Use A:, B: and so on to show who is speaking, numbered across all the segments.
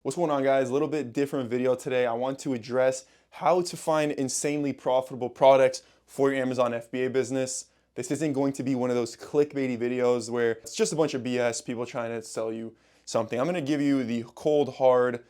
A: What's going on, guys? A little bit different video today. I want to address how to find insanely profitable products for your Amazon FBA business. This isn't going to be one of those clickbaity videos where it's just a bunch of BS, people trying to sell you something. I'm going to give you the cold hard,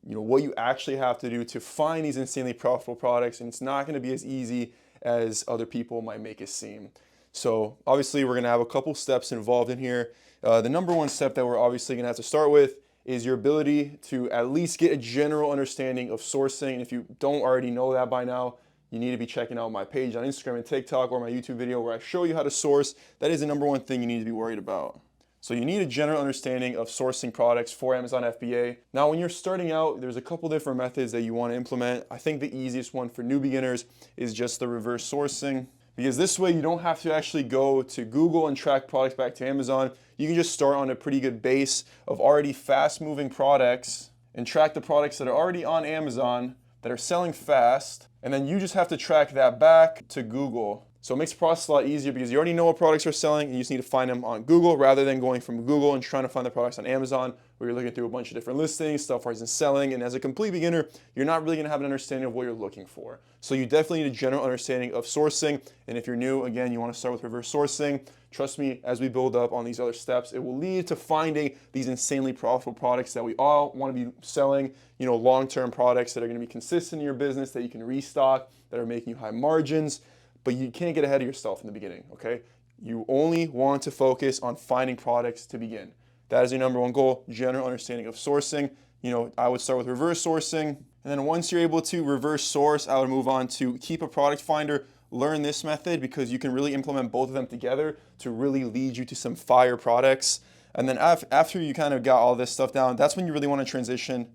A: what you actually have to do to find these insanely profitable products, and it's not going to be as easy as other people might make it seem. So obviously we're going to have a couple steps involved in here. The number one step that we're obviously going to have to start with is your ability to at least get a general understanding of sourcing. And if you don't already know that by now, you need to be checking out my page on Instagram and TikTok or my YouTube video where I show you how to source. That is the number one thing you need to be worried about. So you need a general understanding of sourcing products for Amazon FBA. Now, when you're starting out, there's a couple different methods that you want to implement. I think the easiest one for new beginners is just the reverse sourcing, because this way you don't have to actually go to Google and track products back to Amazon. You can just start on a pretty good base of already fast moving products and track the products that are already on Amazon that are selling fast. And then you just have to track that back to Google. So it makes the process a lot easier because you already know what products are selling and you just need to find them on Google rather than going from Google and trying to find the products on Amazon where you're looking through a bunch of different listings, stuff isn't selling. And as a complete beginner, you're not really gonna have an understanding of what you're looking for. So you definitely need a general understanding of sourcing. And if you're new, again, you wanna start with reverse sourcing. Trust me, as we build up on these other steps, it will lead to finding these insanely profitable products that we all wanna be selling, long-term products that are gonna be consistent in your business, that you can restock, that are making you high margins. But you can't get ahead of yourself in the beginning, okay? You only want to focus on finding products to begin. That is your number one goal, general understanding of sourcing. I would start with reverse sourcing. And then once you're able to reverse source, I would move on to Keepa product finder. Learn this method because you can really implement both of them together to really lead you to some fire products. And then after you kind of got all this stuff down, that's when you really want to transition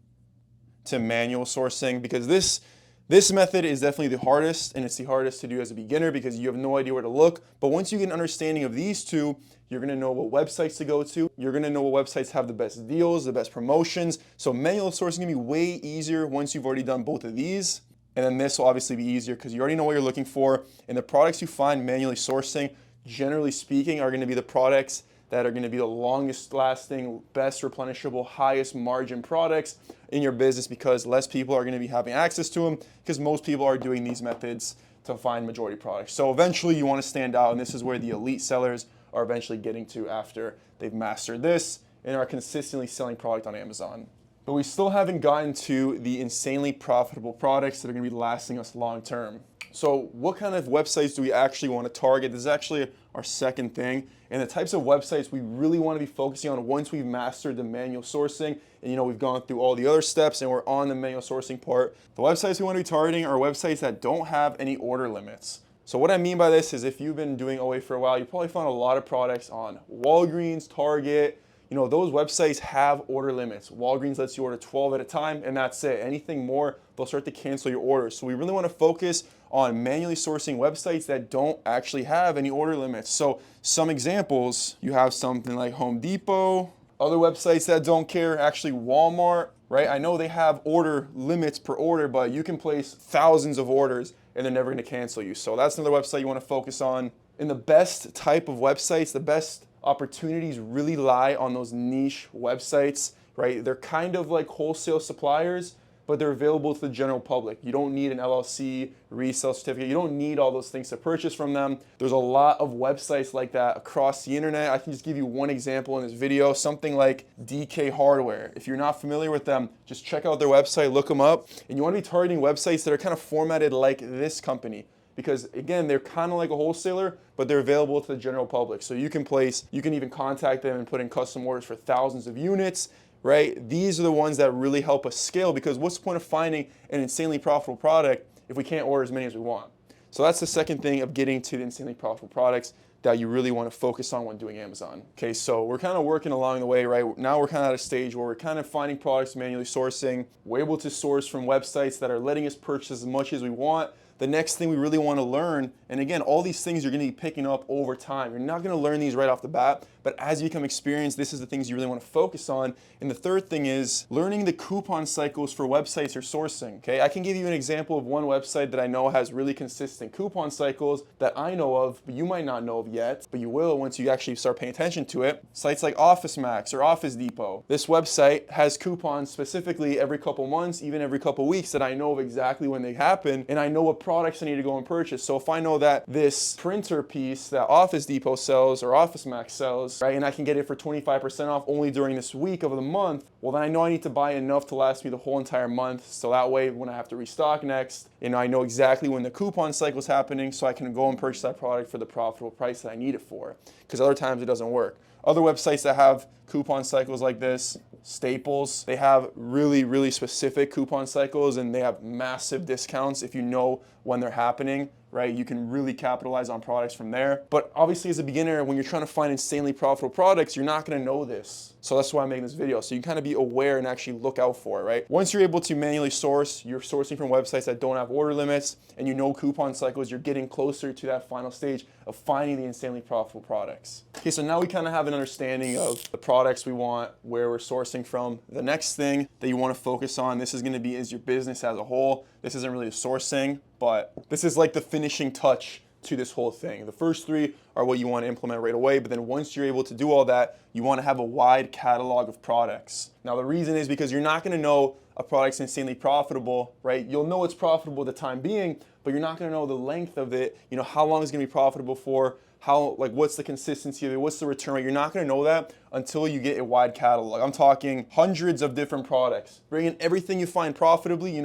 A: to manual sourcing, because this method is definitely the hardest, and it's the hardest to do as a beginner because you have no idea where to look. But once you get an understanding of these two, you're gonna know what websites to go to. You're gonna know what websites have the best deals, the best promotions. So manual sourcing is gonna be way easier once you've already done both of these. And then this will obviously be easier because you already know what you're looking for. And the products you find manually sourcing, generally speaking, are gonna be the products that are going to be the longest lasting, best replenishable, highest margin products in your business, because less people are going to be having access to them because most people are doing these methods to find majority products. So eventually you want to stand out, and this is where the elite sellers are eventually getting to after they've mastered this and are consistently selling product on Amazon. But we still haven't gotten to the insanely profitable products that are going to be lasting us long term. So what kind of websites do we actually want to target? This is actually our second thing. And the types of websites we really want to be focusing on once we've mastered the manual sourcing and we've gone through all the other steps and we're on the manual sourcing part. The websites we want to be targeting are websites that don't have any order limits. So what I mean by this is, if you've been doing OA for a while, you probably found a lot of products on Walgreens, Target. Those websites have order limits. Walgreens lets you order 12 at a time, and that's it. Anything more, they'll start to cancel your orders. So we really want to focus on manually sourcing websites that don't actually have any order limits. So some examples, you have something like Home Depot, other websites that don't care, actually Walmart, right? I know they have order limits per order, but you can place thousands of orders and they're never going to cancel you. So that's another website you want to focus on. And the best type of websites, the best opportunities really lie on those niche websites, right? They're kind of like wholesale suppliers, but they're available to the general public. You don't need an LLC, resale certificate. You don't need all those things to purchase from them. There's a lot of websites like that across the internet. I can just give you one example in this video, something like DK Hardware. If you're not familiar with them, just check out their website, look them up. And you wanna be targeting websites that are kind of formatted like this company, because again, they're kind of like a wholesaler, but they're available to the general public. So you can even contact them and put in custom orders for thousands of units, right? These are the ones that really help us scale, because what's the point of finding an insanely profitable product if we can't order as many as we want? So that's the second thing of getting to the insanely profitable products that you really want to focus on when doing Amazon. Okay, so we're kind of working along the way, right? Now we're kind of at a stage where we're kind of finding products, manually sourcing. We're able to source from websites that are letting us purchase as much as we want. the next thing we really want to learn, and again, all these things you're going to be picking up over time. You're not going to learn these right off the bat, but as you become experienced, this is the things you really want to focus on. And the third thing is learning the coupon cycles for websites you're sourcing. Okay, I can give you an example of one website that I know has really consistent coupon cycles that I know of, but you might not know of yet, but you will once you actually start paying attention to it. Sites like Office Max or Office Depot. This website has coupons specifically every couple months, even every couple weeks, that I know of exactly when they happen, and I know what products I need to go and purchase. So if I know that this printer piece that Office Depot sells or Office Max sells, right, and I can get it for 25% off only during this week of the month, well then I know I need to buy enough to last me the whole entire month, so that way when I have to restock next, I know exactly when the coupon cycle is happening, so I can go and purchase that product for the profitable price that I need it for, because other times it doesn't work. Other websites that have coupon cycles like this, Staples, they have really specific coupon cycles, and they have massive discounts if you know when they're happening, right? You can really capitalize on products from there. But obviously as a beginner, when you're trying to find insanely profitable products, you're not gonna know this. So that's why I'm making this video. So you can kind of be aware and actually look out for it, right? Once you're able to manually source, you're sourcing from websites that don't have order limits, and you know coupon cycles, you're getting closer to that final stage of finding the insanely profitable products. Okay, so now we kind of have an understanding of the products we want, where we're sourcing from. The next thing that you want to focus on, this is going to be is your business as a whole. This isn't really sourcing, but this is like the finishing touch to this whole thing. The first three are what you want to implement right away, but then once you're able to do all that, you want to have a wide catalog of products. Now the reason is because you're not going to know a product's insanely profitable, right? You'll know it's profitable at the time being, but you're not going to know the length of it, how long it's going to be profitable for, what's the consistency of it, what's the return rate. You're not going to know that until you get a wide catalog. I'm talking hundreds of different products. Bring in everything you find profitably,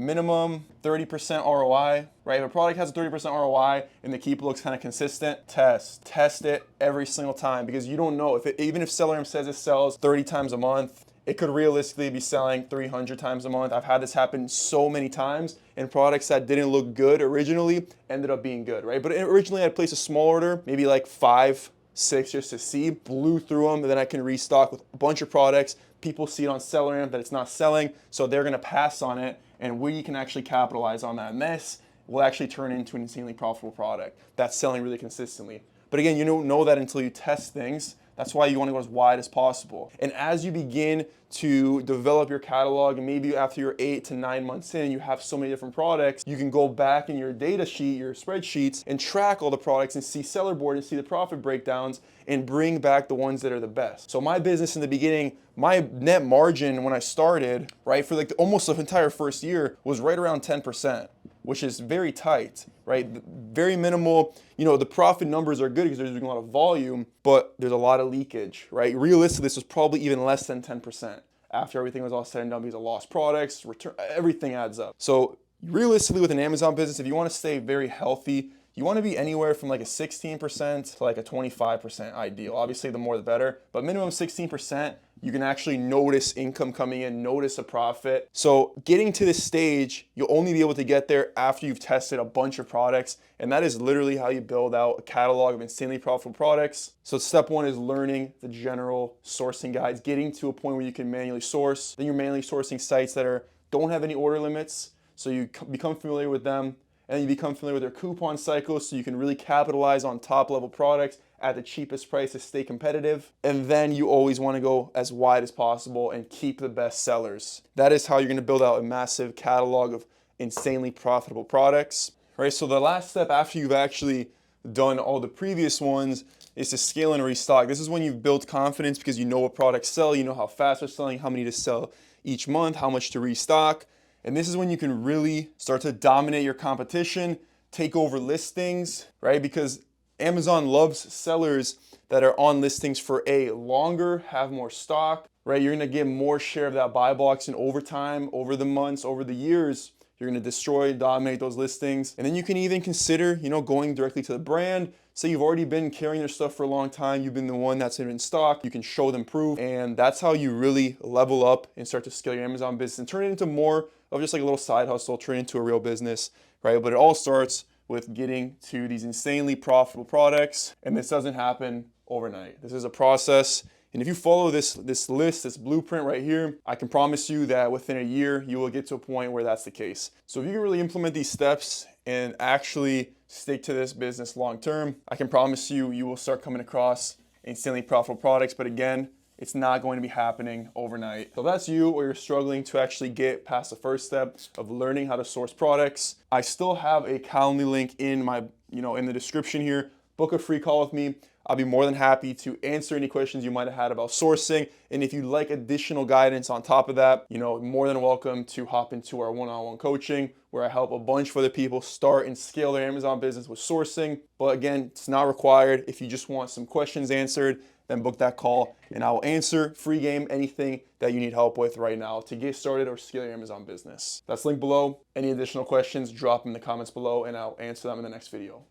A: minimum 30% ROI, right? If a product has a 30% ROI and the Keepa looks kind of consistent, test it every single time, because you don't know even if Selleramp says it sells 30 times a month, it could realistically be selling 300 times a month. I've had this happen so many times, and products that didn't look good originally ended up being good, right? But originally I'd place a small order, maybe like 5, 6 just to see, blew through them, and then I can restock with a bunch of products. People see it on Selleramp that it's not selling, so they're gonna pass on it, and we can actually capitalize on that mess. Will actually turn into an insanely profitable product that's selling really consistently. But again, you don't know that until you test things. That's why you want to go as wide as possible. And as you begin to develop your catalog, and maybe after you're 8 to 9 months in, you have so many different products, you can go back in your data sheet, your spreadsheets, and track all the products and see seller board and see the profit breakdowns and bring back the ones that are the best. So my business in the beginning, my net margin when I started, right, for almost the entire first year was right around 10%. Which is very tight, right? Very minimal. The profit numbers are good because they're doing a lot of volume, but there's a lot of leakage, right? Realistically, this was probably even less than 10% after everything was all said and done because of lost products, return, everything adds up. So realistically, with an Amazon business, if you want to stay very healthy, you want to be anywhere from like a 16% to like a 25% ideal. Obviously, the more the better, but minimum 16%. You can actually notice income coming in, notice a profit. So getting to this stage, you'll only be able to get there after you've tested a bunch of products. And that is literally how you build out a catalog of insanely profitable products. So step one is learning the general sourcing guides, getting to a point where you can manually source. Then you're manually sourcing sites that don't have any order limits. So you become familiar with them, and you become familiar with their coupon cycles so you can really capitalize on top level products at the cheapest price to stay competitive. And then you always want to go as wide as possible and keep the best sellers. That is how you're going to build out a massive catalog of insanely profitable products. Right? So the last step after you've actually done all the previous ones is to scale and restock. This is when you've built confidence because you know what products sell, you know how fast they're selling, how many to sell each month, how much to restock. And this is when you can really start to dominate your competition, take over listings, right? Because Amazon loves sellers that are on listings for longer, have more stock, right? You're gonna get more share of that buy box, and over time, over the months, over the years, you're gonna destroy, dominate those listings. And then you can even consider, going directly to the brand. Say you've already been carrying their stuff for a long time, you've been the one that's in stock, you can show them proof, and that's how you really level up and start to scale your Amazon business and turn it into more of just like a little side hustle, turn it into a real business, right? But it all starts with getting to these insanely profitable products, and this doesn't happen overnight. This is a process, And if you follow this list, this blueprint right here, I can promise you that within a year, you will get to a point where that's the case. So if you can really implement these steps and actually stick to this business long term, I can promise you, you will start coming across insanely profitable products. But again, it's not going to be happening overnight. So if that's you, or you're struggling to actually get past the first step of learning how to source products, I still have a Calendly link in my, in the description here. Book a free call with me. I'll be more than happy to answer any questions you might have had about sourcing. And if you'd like additional guidance on top of that, more than welcome to hop into our one-on-one coaching, where I help a bunch of other people start and scale their Amazon business with sourcing. But again, it's not required. If you just want some questions answered, then book that call and I will answer free game anything that you need help with right now to get started or scale your Amazon business. That's linked below. Any additional questions, drop them in the comments below and I'll answer them in the next video.